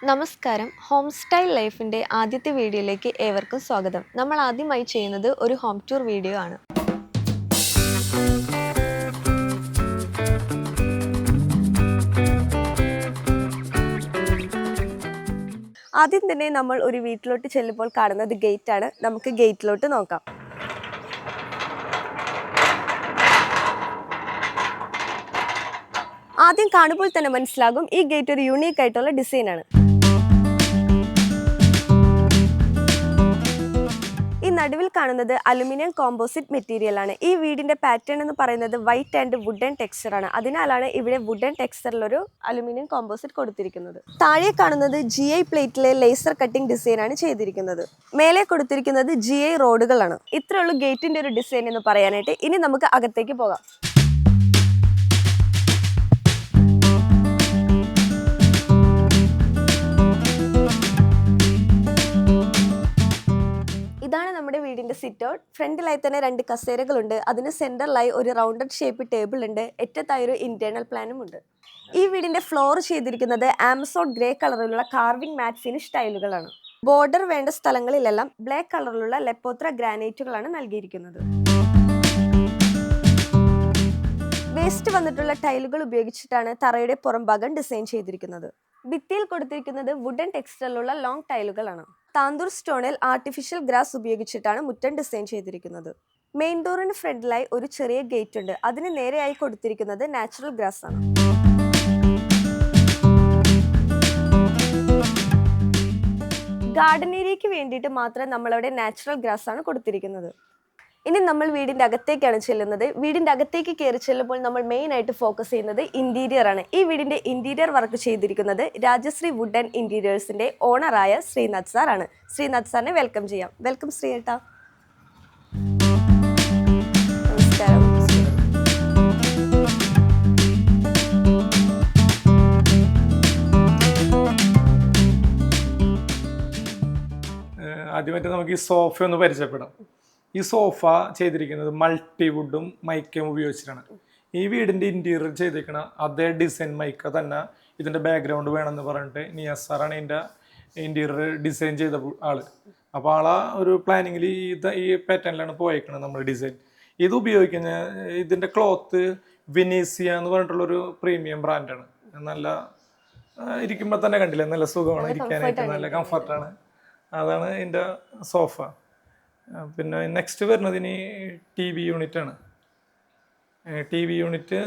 നമസ്കാരം. Home style ലൈഫിൻ്റെ ആദ്യത്തെ വീഡിയോയിലേക്ക് ഏവർക്കും സ്വാഗതം. നമ്മൾ ആദ്യമായി ചെയ്യുന്നത് ഒരു ഹോം ടൂർ വീഡിയോ ആണ്. ആദ്യം തന്നെ നമ്മൾ ഒരു വീട്ടിലോട്ട് ചെല്ലുമ്പോൾ കാണുന്നത് ഗേറ്റ് ആണ്. നമുക്ക് ഗേറ്റിലോട്ട് നോക്കാം. ആദ്യം കാണുമ്പോൾ തന്നെ മനസ്സിലാകും ഈ ഗേറ്റ് ഒരു യൂണീക്ക് ആയിട്ടുള്ള ഡിസൈൻ ആണ്. ഈ നടുവിൽ കാണുന്നത് അലുമിനിയം കോമ്പോസിറ്റ് മെറ്റീരിയൽ ആണ്. ഈ വീടിന്റെ പാറ്റേൺ എന്ന് പറയുന്നത് വൈറ്റ് ആൻഡ് വുഡൻ ടെക്സ്ചർ ആണ്. അതിനാലാണ് ഇവിടെ വുഡൻ ടെക്സ്ചറിലൊരു അലുമിനിയം കോമ്പോസിറ്റ് കൊടുത്തിരിക്കുന്നത്. താഴെ കാണുന്നത് GI പ്ലേറ്റിലെ ലേസർ കട്ടിംഗ് ഡിസൈൻ ആണ് ചെയ്തിരിക്കുന്നത്. മേലെ കൊടുത്തിരിക്കുന്നത് GI റോഡുകളാണ്. ഇത്രയുള്ളൂ ഗേറ്റിന്റെ ഒരു ഡിസൈൻ എന്ന് പറയാനായിട്ട്. ഇനി നമുക്ക് അകത്തേക്ക് പോകാം. ഇതാണ് നമ്മുടെ വീടിന്റെ സിറ്റ് ഔട്ട്. ഫ്രണ്ടിലായി തന്നെ 2 കസേരകളുണ്ട്. അതിന് സെന്ററിലായി ഒരു റൗണ്ടഡ് ഷേപ്പ് ടേബിൾ ഉണ്ട്. ഏറ്റത്തായി ഒരു ഇന്റേണൽ പ്ലാനും ഉണ്ട്. ഈ വീടിന്റെ ഫ്ലോർ ചെയ്തിരിക്കുന്നത് ആമസോൺ ഗ്രേ കളറിലുള്ള കാർവിംഗ് മാറ്റ് ഫിനിഷ് ടൈലുകളാണ്. ബോർഡർ വേണ്ട സ്ഥലങ്ങളിലെല്ലാം ബ്ലാക്ക് കളറിലുള്ള ലെപ്പോത്ര ഗ്രാനൈറ്റുകളാണ് നൽകിയിരിക്കുന്നത്. വേസ്റ്റ് വന്നിട്ടുള്ള ടൈലുകൾ ഉപയോഗിച്ചിട്ടാണ് തറയുടെ പുറംഭാഗം ഡിസൈൻ ചെയ്തിരിക്കുന്നത്. ഭിത്തിയിൽ കൊടുത്തിരിക്കുന്നത് വുഡൻ ടെക്സ്ചറിലുള്ള ലോങ് ടൈലുകളാണ്. താന്തൂർ സ്റ്റോണിൽ ആർട്ടിഫിഷ്യൽ ഗ്രാസ് ഉപയോഗിച്ചിട്ടാണ് മുറ്റം ഡിസൈൻ ചെയ്തിരിക്കുന്നത്. മെയിൻ ഡോറിന് ഫ്രണ്ടിലായി ഒരു ചെറിയ ഗേറ്റ് ഉണ്ട്. അതിന് നേരെയായി കൊടുത്തിരിക്കുന്നത് നാച്ചുറൽ ഗ്രാസ് ആണ്. ഗാർഡൻ ഏരിയയ്ക്ക് വേണ്ടിയിട്ട് മാത്രം നമ്മളവിടെ നാച്ചുറൽ ഗ്രാസ് ആണ് കൊടുത്തിരിക്കുന്നത്. ഇനി നമ്മൾ വീടിന്റെ അകത്തേക്കാണ് ചെല്ലുന്നത്. വീടിന്റെ അകത്തേക്ക് കയറി ചെല്ലുമ്പോൾ നമ്മൾ മെയിൻ ആയിട്ട് ഫോക്കസ് ചെയ്യുന്നത് ഇന്റീരിയർ ആണ്. ഈ വീടിന്റെ ഇന്റീരിയർ വർക്ക് ചെയ്തിരിക്കുന്നത് രാജശ്രീ വുഡ് ആൻഡ് ഇന്റീരിയേഴ്സിന്റെ ഓണറായ ശ്രീനാഥ് സാർ ആണ്. ശ്രീനാഥ് സാറിനെ വെൽക്കം ചെയ്യാം. വെൽക്കം ശ്രീയേട്ടാ. നമസ്കാരം. ആദ്യമായിട്ട് നമുക്ക് ഈ സോഫ ഒന്ന് പരിചയപ്പെടാം. ഈ സോഫ ചെയ്തിരിക്കുന്നത് മൾട്ടിവുഡും മൈക്കയും ഉപയോഗിച്ചിട്ടാണ്. ഈ വീടിൻ്റെ ഇൻറ്റീരിയർ ചെയ്തിരിക്കുന്ന അതേ ഡിസൈൻ മൈക്ക തന്നെ ഇതിൻ്റെ ബാക്ക്ഗ്രൗണ്ട് വേണമെന്ന് പറഞ്ഞിട്ട് നിയാസ് സാറാണ് ഇതിൻ്റെ ഇൻറ്റീരിയർ ഡിസൈൻ ചെയ്ത ആള്. അപ്പോൾ ആളാ ഒരു പ്ലാനിങ്ങിൽ ഈ പാറ്റേണിലാണ് പോയേക്കുന്നത് നമ്മൾ ഡിസൈൻ. ഇത് ഉപയോഗിക്കുന്ന ഇതിൻ്റെ ക്ലോത്ത് വെനീസിയ എന്ന് പറഞ്ഞിട്ടുള്ളൊരു പ്രീമിയം ബ്രാൻഡാണ്. നല്ല ഇരിക്കുമ്പോൾ തന്നെ കണ്ടില്ലേ, നല്ല സുഖമാണ് ഇരിക്കാനായിട്ട്, നല്ല കംഫർട്ടാണ്. അതാണ് ഇതിൻ്റെ സോഫ. പിന്നെ നെക്സ്റ്റ് വരുന്നതിന് TV യൂണിറ്റാണ്. TV യൂണിറ്റ്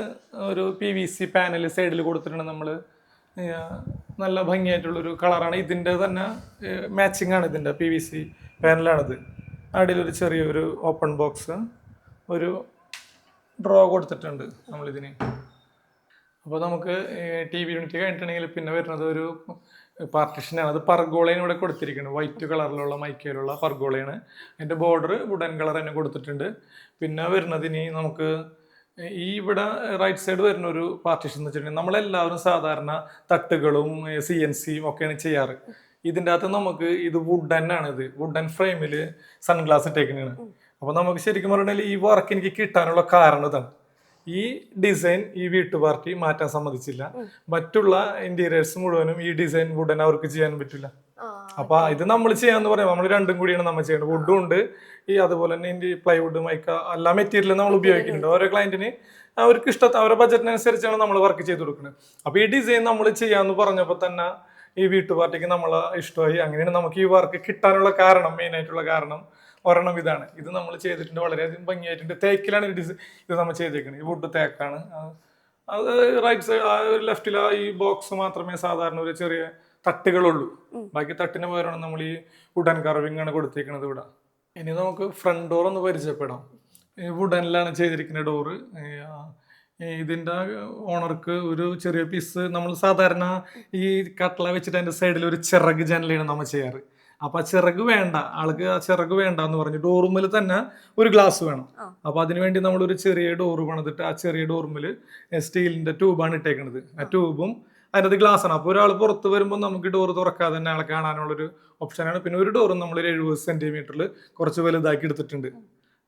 ഒരു PVC പാനൽ സൈഡിൽ കൊടുത്തിട്ടുണ്ട് നമ്മൾ. നല്ല ഭംഗിയായിട്ടുള്ളൊരു കളറാണ്. ഇതിൻ്റെ തന്നെ മാച്ചിങ് ആണ്. ഇതിൻ്റെ PVC പാനലാണിത്. അടിയിലൊരു ചെറിയൊരു ഓപ്പൺ ബോക്സ്, ഒരു ഡ്രോ കൊടുത്തിട്ടുണ്ട് നമ്മളിതിന്. അപ്പോൾ നമുക്ക് TV യൂണിറ്റ് കഴിഞ്ഞിട്ടുണ്ടെങ്കിൽ പിന്നെ വരുന്നത് ഒരു പാർട്ടീഷനാണ്. അത് പർഗോളയാണ് ഇവിടെ കൊടുത്തിരിക്കുന്നത്. വൈറ്റ് കളറിലുള്ള മൈക്കയിലുള്ള പർഗോളയാണ്. അതിൻ്റെ ബോർഡർ വുഡൻ കളർ തന്നെ കൊടുത്തിട്ടുണ്ട്. പിന്നെ വരുന്നതിന് നമുക്ക് ഈ ഇവിടെ റൈറ്റ് സൈഡ് വരുന്ന ഒരു പാർട്ടീഷൻ എന്ന് വെച്ചിട്ടുണ്ടെങ്കിൽ നമ്മളെല്ലാവരും സാധാരണ തട്ടുകളും CNCയും ഒക്കെയാണ് ചെയ്യാറ്. ഇതിൻ്റെ അകത്ത് നമുക്ക് ഇത് വുഡനാണ്. ഇത് വുഡൻ ഫ്രെയിമിൽ സൺഗ്ലാസ് ഇട്ടേക്കുന്നതാണ്. അപ്പോൾ നമുക്ക് ശരിക്കും പറഞ്ഞാൽ ഈ വർക്ക് എനിക്ക് കിട്ടാനുള്ള കാരണം ഇതാണ്. ഈ ഡിസൈൻ ഈ വീട്ടു പാർട്ടി മാറ്റാൻ സമ്മതിച്ചില്ല. മറ്റുള്ള ഇന്റീരിയേഴ്സ് മുഴുവനും ഈ ഡിസൈൻ വുഡൻ അവർക്ക് ചെയ്യാൻ പറ്റില്ല. അപ്പൊ ഇത് നമ്മൾ ചെയ്യാന്ന് പറയാം. നമ്മൾ രണ്ടും കൂടിയാണ് നമ്മൾ ചെയ്യുന്നത്. വുഡും ഉണ്ട്, ഈ അതുപോലെ തന്നെ പ്ലൈവുഡ് മൈക്ക എല്ലാ മെറ്റീരിയലും നമ്മൾ ഉപയോഗിക്കുന്നുണ്ട്. ഓരോ ക്ലയന്റിന് അവർക്ക് അവരുടെ ബജറ്റിനനുസരിച്ചാണ് നമ്മൾ വർക്ക് ചെയ്ത് കൊടുക്കുന്നത്. അപ്പൊ ഈ ഡിസൈൻ നമ്മൾ ചെയ്യാന്ന് പറഞ്ഞപ്പോൾ തന്നെ ഈ വീട്ടു പാർട്ടിക്ക് നമ്മളെ ഇഷ്ടമായി. അങ്ങനെയാണ് നമുക്ക് ഈ വർക്ക് കിട്ടാനുള്ള കാരണം, മെയിൻ ആയിട്ടുള്ള കാരണം ഒരെണ്ണം ഇതാണ്. ഇത് നമ്മൾ ചെയ്തിട്ടുണ്ട്, വളരെയധികം ഭംഗിയായിട്ടുണ്ട്. തേക്കിലാണ് ഇത് നമ്മൾ ചെയ്തേക്കുന്നത്. ഈ വുഡ് തേക്കാണ്. അത് റൈറ്റ് സൈഡ് ലെഫ്റ്റിൽ ഈ ബോക്സ് മാത്രമേ സാധാരണ ഒരു ചെറിയ തട്ടുകളുള്ളൂ. ബാക്കി തട്ടിന് പകരമാണ് നമ്മൾ ഈ വുഡൻ കർവിംഗ് ആണ് കൊടുത്തേക്കുന്നത് ഇവിടെ. ഇനി നമുക്ക് ഫ്രണ്ട് ഡോർ ഒന്ന് പരിചയപ്പെടാം. വുഡനിലാണ് ചെയ്തിരിക്കുന്ന ഡോറ്. ഇതിൻ്റെ ഓണർക്ക് ഒരു ചെറിയ പീസ് നമ്മൾ സാധാരണ ഈ കട്ട്ള വെച്ചിട്ട് അതിൻ്റെ സൈഡിൽ ഒരു ചിറക് ജനലാണ് നമ്മൾ ചെയ്യാറ്. അപ്പൊ ആ ചിറക് വേണ്ട ആൾക്ക്, ആ ചിറക് വേണ്ട എന്ന് പറഞ്ഞു ഡോറുമ്മിൽ തന്നെ ഒരു ഗ്ലാസ് വേണം. അപ്പൊ അതിനുവേണ്ടി നമ്മൾ ഒരു ചെറിയ ഡോറ് പണിതിട്ട് ആ ചെറിയ ഡോറുമ്മിൽ സ്റ്റീലിന്റെ ട്യൂബാണ് ഇട്ടേക്കുന്നത്. ആ ട്യൂബും അതിനകത്ത് ഗ്ലാസ് ആണ്. അപ്പോൾ ഒരാൾ പുറത്ത് വരുമ്പോൾ നമുക്ക് ഡോറ് തുറക്കാതെ തന്നെ ആളെ കാണാനുള്ളൊരു ഓപ്ഷനാണ്. പിന്നെ ഒരു ഡോറും നമ്മൾ 70 സെന്റിമീറ്ററിൽ കുറച്ച് വലുതാക്കി എടുത്തിട്ടുണ്ട്.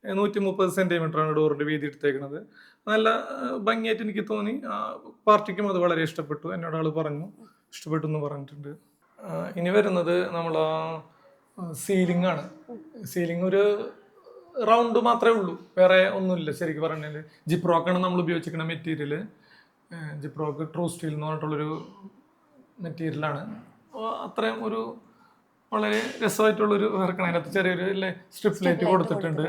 130 സെന്റിമീറ്ററാണ് ഡോറിന്റെ വീതി എടുത്തേക്കുന്നത്. നല്ല ഭംഗിയായിട്ട് എനിക്ക് തോന്നി. പാർട്ടിക്കും അത് വളരെ ഇഷ്ടപ്പെട്ടു. എന്നോട് ആൾ പറഞ്ഞു ഇഷ്ടപ്പെട്ടു എന്ന് പറഞ്ഞിട്ടുണ്ട്. ഇനി വരുന്നത് നമ്മൾ സീലിംഗ് ആണ്. സീലിംഗ് ഒരു റൗണ്ട് മാത്രമേ ഉള്ളൂ, വേറെ ഒന്നുമില്ല. ശരിക്കും പറഞ്ഞാൽ ജിപ്രോക്കാണ് നമ്മൾ ഉപയോഗിച്ചിരിക്കുന്ന മെറ്റീരിയൽ. ജിപ്രോക്ക് ട്രൂ സ്റ്റീൽ എന്ന് പറഞ്ഞിട്ടുള്ളൊരു മെറ്റീരിയലാണ്. അത്രയും ഒരു വളരെ രസമായിട്ടുള്ളൊരു വർക്കാണ്. അതിനകത്ത് ചെറിയൊരു സ്ട്രിപ്പ് ലൈറ്റ് കൊടുത്തിട്ടുണ്ട്.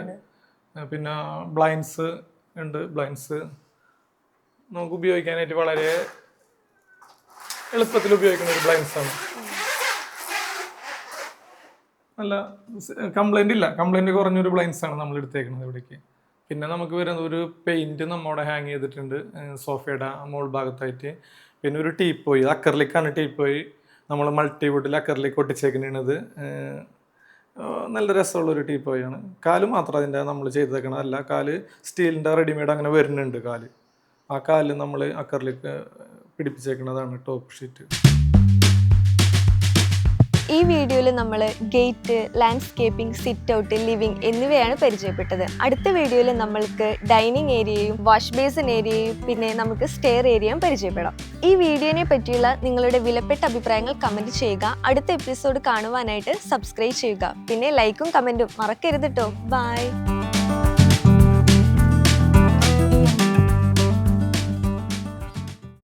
പിന്നെ ബ്ലൈൻഡ്സ് ഉണ്ട്. ബ്ലൈൻഡ്സ് നമുക്ക് ഉപയോഗിക്കാനായിട്ട് വളരെ എളുപ്പത്തിൽ ഉപയോഗിക്കുന്ന ഒരു ബ്ലൈൻഡ്സ് ആണ്. നല്ല കംപ്ലൈന്റ് ഇല്ല, കംപ്ലൈന്റ് കുറഞ്ഞൊരു ബ്ലൈൻഡ്സ് ആണ് നമ്മൾ എടുത്തേക്കുന്നത് ഇവിടേക്ക്. പിന്നെ നമുക്ക് വരുന്നത് ഒരു പെയിന്റ് നമ്മവിടെ ഹാങ് ചെയ്തിട്ടുണ്ട് സോഫയുടെ മോൾ ഭാഗത്തായിട്ട്. പിന്നെ ഒരു ടീപ്പോയി, അക്കർലിക്കാണ് ടീപ്പോയി. നമ്മൾ മൾട്ടിവുഡിൽ അക്കർലിക്ക് ഒട്ടിച്ചേക്കുന്നത്. നല്ല രസമുള്ളൊരു ടീപ്പോയാണ്. കാല് മാത്രം അതിൻ്റെ നമ്മൾ ചെയ്തേക്കണതല്ല, കാല് സ്റ്റീലിൻ്റെ റെഡിമെയ്ഡ് അങ്ങനെ വരുന്നുണ്ട് കാല്. ആ കാല് നമ്മൾ അക്കർലിക്ക് പിടിപ്പിച്ചേക്കുന്നതാണ് ടോപ്പ് ഷീറ്റ്. ഈ വീഡിയോയിൽ നമ്മൾ gate, landscaping, sit out, living എന്നിവയാണ് പരിചയപ്പെട്ടത്. അടുത്ത വീഡിയോയിൽ നമ്മൾക്ക് ഡൈനിങ് ഏരിയയും വാഷ് ബേസിൻ ഏരിയയും പിന്നെ നമുക്ക് സ്റ്റെയർ ഏരിയയും പരിചയപ്പെടാം. ഈ വീഡിയോനെ പറ്റിയുള്ള നിങ്ങളുടെ വിലപ്പെട്ട അഭിപ്രായങ്ങൾ കമൻറ്റ് ചെയ്യുക. അടുത്ത എപ്പിസോഡ് കാണുവാനായിട്ട് സബ്സ്ക്രൈബ് ചെയ്യുക. പിന്നെ ലൈക്കും കമൻറ്റും മറക്കരുത് കേട്ടോ. ബൈ.